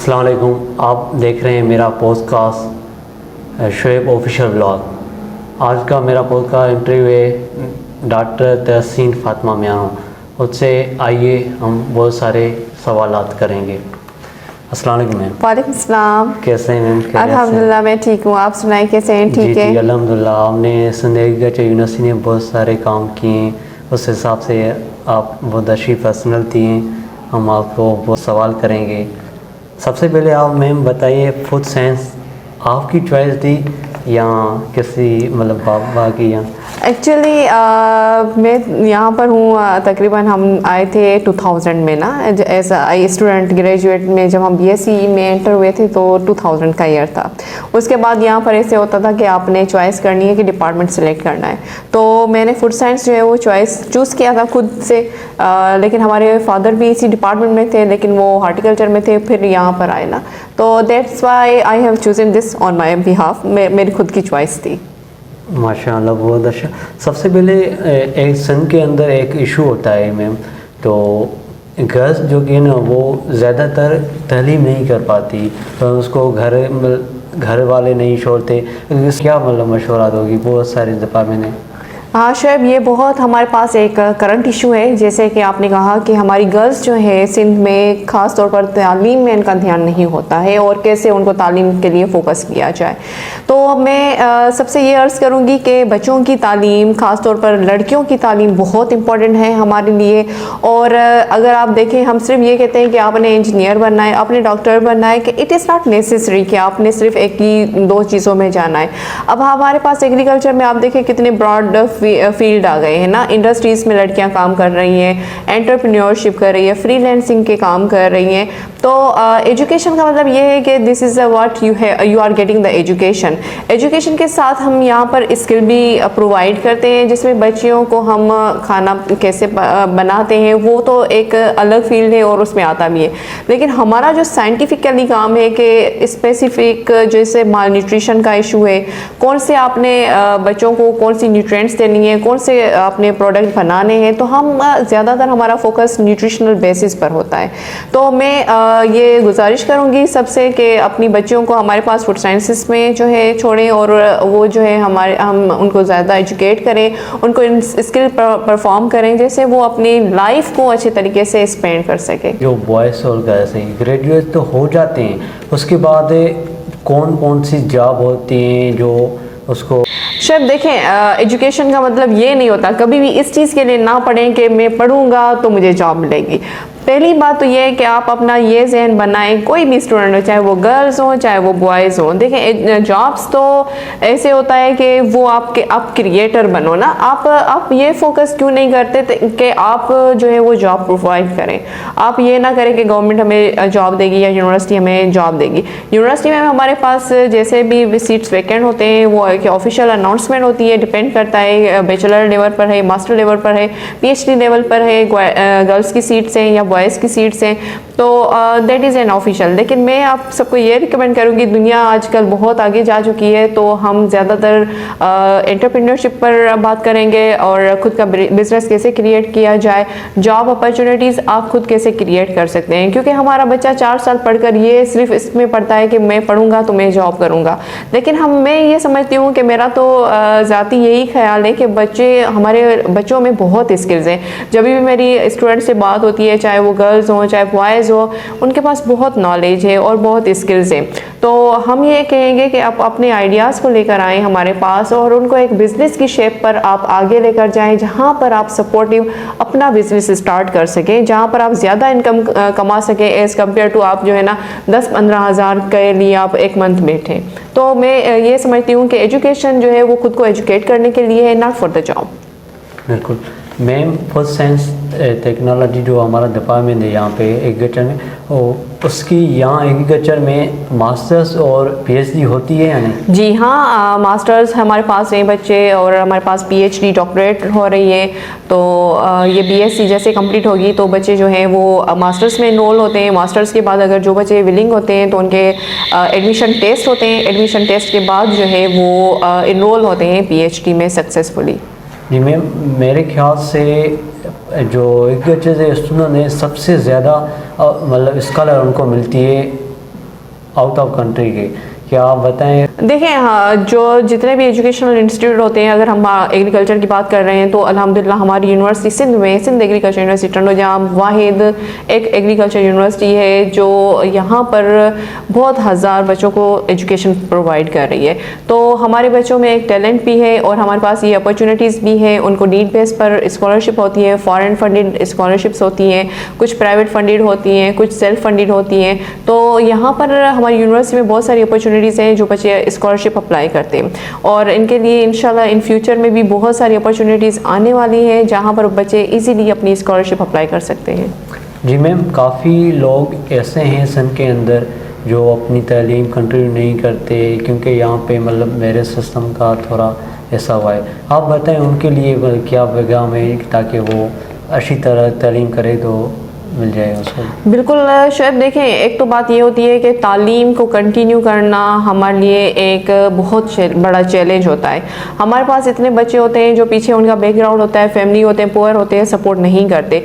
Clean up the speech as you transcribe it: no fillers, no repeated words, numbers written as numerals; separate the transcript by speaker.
Speaker 1: अस्सलाम वालेकुम। आप देख रहे हैं मेरा पॉडकास्ट शोएब ऑफिशियल ब्लॉग। आज का मेरा पॉडकास्ट इंटरव्यू है डॉक्टर तहसीन फातिमा मियाँ। उससे आइए हम बहुत सारे सवालात करेंगे। अस्सलाम वालेकुम मैम।
Speaker 2: वालेकुम सलाम।
Speaker 1: कैसे हैं मैम?
Speaker 2: अल्हम्दुलिल्लाह मैं ठीक हूँ, आप सुनाएं कैसे हैं? ठीक है
Speaker 1: जी अल्हम्दुलिल्लाह। हमने संदेह यूनिवर्सिटी में बहुत सारे काम किए, उस हिसाब से आप बहुत अच्छी पर्सनैलिटी हैं। हम आपको बहुत सवाल करेंगे। सबसे पहले आप मैम बताइए, फूड साइंस आपकी चॉइस थी या किसी मतलब बाबा की? या
Speaker 2: एक्चुअली मैं यहाँ पर हूँ, तकरीबन हम आए थे 2000 में ना, एज आई स्टूडेंट ग्रेजुएट में। जब हम बीएससी में एंटर हुए थे तो 2000 का ईयर था। उसके बाद यहाँ पर ऐसे होता था कि आपने चॉइस करनी है कि डिपार्टमेंट सेलेक्ट करना है। तो मैंने फूड साइंस जो है वो चॉइस चूज़ किया था खुद से। लेकिन हमारे फादर भी इसी डिपार्टमेंट में थे, लेकिन वो हॉर्टिकल्चर में थे, फिर यहाँ पर आए ना। तो that's why I have chosen this on my behalf. मेरी खुद की चॉइस थी।
Speaker 1: माशाल्लाह बहुत अच्छा। सबसे पहले एक सन के अंदर एक इशू होता है मैम, तो गर्ल्स जो कि ना वो ज़्यादातर तालीम नहीं कर पाती, तो उसको घर वाले नहीं छोड़ते। क्या मतलब मशवरात होगी? बहुत सारे दफ़ा मैंने
Speaker 2: हाँ शोएब, ये बहुत हमारे पास एक करंट इशू है। जैसे कि आपने कहा कि हमारी गर्ल्स जो है सिंध में ख़ास तौर पर तालीम में इनका ध्यान नहीं होता है और कैसे उनको तालीम के लिए फ़ोकस किया जाए। तो मैं सबसे ये अर्ज़ करूँगी कि बच्चों की तालीम, ख़ास तौर पर लड़कियों की तालीम बहुत इम्पॉर्टेंट है हमारे लिए। और अगर आप देखें, हम सिर्फ ये कहते हैं कि आपने इंजीनियर बनना है, आपने डॉक्टर बनना है, कि इट इज़ नॉट नेसेसरी कि आपने सिर्फ एक ही दो चीज़ों में जाना है। अब हमारे पास एग्रीकल्चर में आप देखें कितने ब्रॉड फील्ड आ गए हैं ना। इंडस्ट्रीज़ में लड़कियां काम कर रही हैं, एंटरप्रेन्योरशिप कर रही है, फ्रीलांसिंग के काम कर रही हैं। तो एजुकेशन का मतलब ये है कि this is what you are getting the education. Education के साथ हम यहाँ पर स्किल भी प्रोवाइड करते हैं, जिसमें बच्चियों को हम खाना कैसे बनाते हैं वो तो एक अलग फील्ड है और उसमें आता भी है। लेकिन हमारा जो साइंटिफिकली काम है कि स्पेसिफिक जैसे माल न्यूट्रिशन का इशू है, कौन से आपने बच्चों को कौन सी न्यूट्रिएंट्स देनी है, कौन से अपने प्रोडक्ट बनाने हैं, तो हम ज़्यादातर हमारा फोकस न्यूट्रिशनल बेसिस पर होता है। तो मैं ये गुजारिश करूँगी सबसे कि अपनी बच्चियों को हमारे पास फूड साइंसेस में जो है छोड़ें और वो जो है हम उनको ज़्यादा एजुकेट करें, उनको स्किल परफॉर्म करें, जैसे वो अपनी लाइफ को अच्छे तरीके से स्पेंड कर सके।
Speaker 1: जो बॉयज़ और गर्ल्स हैं ग्रेजुएट तो हो जाते हैं, उसके बाद कौन कौन सी जॉब होती हैं जो उसको?
Speaker 2: शायद देखें, एजुकेशन का मतलब ये नहीं होता कभी भी इस चीज़ के लिए ना पढ़ें कि मैं पढ़ूंगा तो मुझे जॉब मिलेगी। पहली बात तो ये है कि आप अपना ये जहन बनाएं, कोई भी स्टूडेंट हो, चाहे वो गर्ल्स हो चाहे वो बॉयज़ हो। देखें, जॉब्स तो ऐसे होता है कि वो आप क्रिएटर बनो ना। आप ये फोकस क्यों नहीं करते कि आप जो है वो जॉब प्रोवाइड करें। आप ये ना करें कि गवर्नमेंट हमें जॉब देगी या यूनिवर्सिटी हमें जॉब देगी। यूनिवर्सिटी में हमारे पास जैसे भी सीट्स वैकेंट होते हैं वो एक ऑफिशियल अनाउंसमेंट होती है, डिपेंड करता है बैचलर लेवल पर है, मास्टर लेवल पर है, PhD लेवल पर है, गर्ल्स की सीट्स हैं या बॉयज़ की सीट्स हैं। तो दैट इज़ एन ऑफिशियल। लेकिन मैं आप सबको ये रिकमेंड करूँगी, दुनिया आजकल बहुत आगे जा चुकी है, तो हम ज़्यादातर एंटरप्रेन्योरशिप पर बात करेंगे और ख़ुद का बिजनेस कैसे क्रिएट किया जाए, जॉब अपॉर्चुनिटीज़ आप खुद कैसे क्रिएट कर सकते हैं। क्योंकि हमारा बच्चा 4 साल पढ़कर ये सिर्फ इसमें पढ़ता है कि मैं पढ़ूंगा तो मैं जॉब करूँगा। लेकिन मैं ये समझती हूँ कि मेरा तो ज़ाती यही ख्याल है कि हमारे बच्चों में बहुत स्किल्स हैं। जब भी मेरी स्टूडेंट से बात होती है, चाहे वो गर्ल्स हों चाहे बॉयज़ हो, उनके पास बहुत नॉलेज है और बहुत स्किल्स हैं। तो हम ये कहेंगे कि आप अपने आइडियाज़ को लेकर आएँ हमारे पास और उनको एक बिज़नेस की शेप पर आप आगे लेकर जाएं, जहाँ पर आप सपोर्टिव अपना बिज़नेस स्टार्ट कर सकें, जहाँ पर आप ज़्यादा इनकम कमा सकें एज़ कम्पेयर टू आप जो है ना 10-15 हज़ार के लिए आप एक मंथ बैठें। तो मैं ये समझती हूँ कि एजुकेशन जो है वो खुद को एजुकेट करने के लिए है, नॉट फॉर द जॉब।
Speaker 1: बिल्कुल मैम। फूड साइंस टेक्नोलॉजी जो हमारा डिपार्टमेंट है यहाँ पे एग्रीकल्चर में, उसकी यहाँ एग्रीकल्चर में मास्टर्स और PhD होती है या नहीं?
Speaker 2: जी हाँ, मास्टर्स हमारे पास हैं बच्चे और हमारे पास PhD डॉक्टरेट हो रही है। तो ये BSc जैसे कंप्लीट होगी तो बच्चे जो हैं वो मास्टर्स में इनरोल होते हैं। मास्टर्स के बाद अगर जो बच्चे विलिंग होते हैं तो उनके एडमिशन टेस्ट होते हैं। एडमिशन टेस्ट के बाद जो है वो इनरोल होते हैं PhD में सक्सेसफुली।
Speaker 1: जी मैम, मेरे ख्याल से जो एग्रीकल्चर से स्टूडेंट है सबसे ज़्यादा मतलब स्कॉलर उनको मिलती है आउट ऑफ कंट्री के, क्या आप बताएं।
Speaker 2: देखें, हाँ, जो जितने भी एजुकेशनल इंस्टीट्यूट होते हैं, अगर हम एग्रीकल्चर की बात कर रहे हैं तो अल्हम्दुलिल्लाह हमारी यूनिवर्सिटी सिंध में सिंध एग्रीकल्चर यूनिवर्सिटी टंडोजाम वाहिद एक एग्रीकल्चर यूनिवर्सिटी है जो यहाँ पर बहुत हज़ार बच्चों को एजुकेशन प्रोवाइड कर रही है। तो हमारे बच्चों में एक टैलेंट भी है और हमारे पास ये अपॉर्चुनिटीज़ भी है। उनको नीड बेस पर स्कॉलरशिप होती है, फॉरेन फंडेड स्कॉलरशिप्स होती हैं, कुछ प्राइवेट फंडेड होती हैं, कुछ सेल्फ फंडेड होती हैं। तो यहाँ पर हमारी यूनिवर्सिटी में बहुत सारी अपॉर्चुनिटीज़ हैं जो बच्चे स्कॉलरशिप अप्लाई करते हैं और इनके लिए इंशाल्लाह इन फ्यूचर में भी बहुत सारी अपॉर्चुनिटीज़ आने वाली हैं जहाँ पर बच्चे इजीली अपनी स्कॉलरशिप अप्लाई कर सकते हैं।
Speaker 1: जी मैम, काफ़ी लोग ऐसे हैं सन के अंदर जो अपनी तालीम कंटिन्यू नहीं करते क्योंकि यहाँ पे मतलब मेरे सिस्टम का थोड़ा ऐसा हुआ है। आप बताएं उनके लिए क्या पैगाम है ताकि वो अच्छी तरह तालीम करे तो मिल जाए उसको।
Speaker 2: बिल्कुल शुएब, देखें, एक तो बात ये होती है कि तालीम को कंटिन्यू करना हमारे लिए एक बहुत बड़ा चैलेंज होता है। हमारे पास इतने बच्चे होते हैं जो पीछे उनका बैकग्राउंड होता है, फैमिली होते हैं, पुअर होते हैं, सपोर्ट नहीं करते।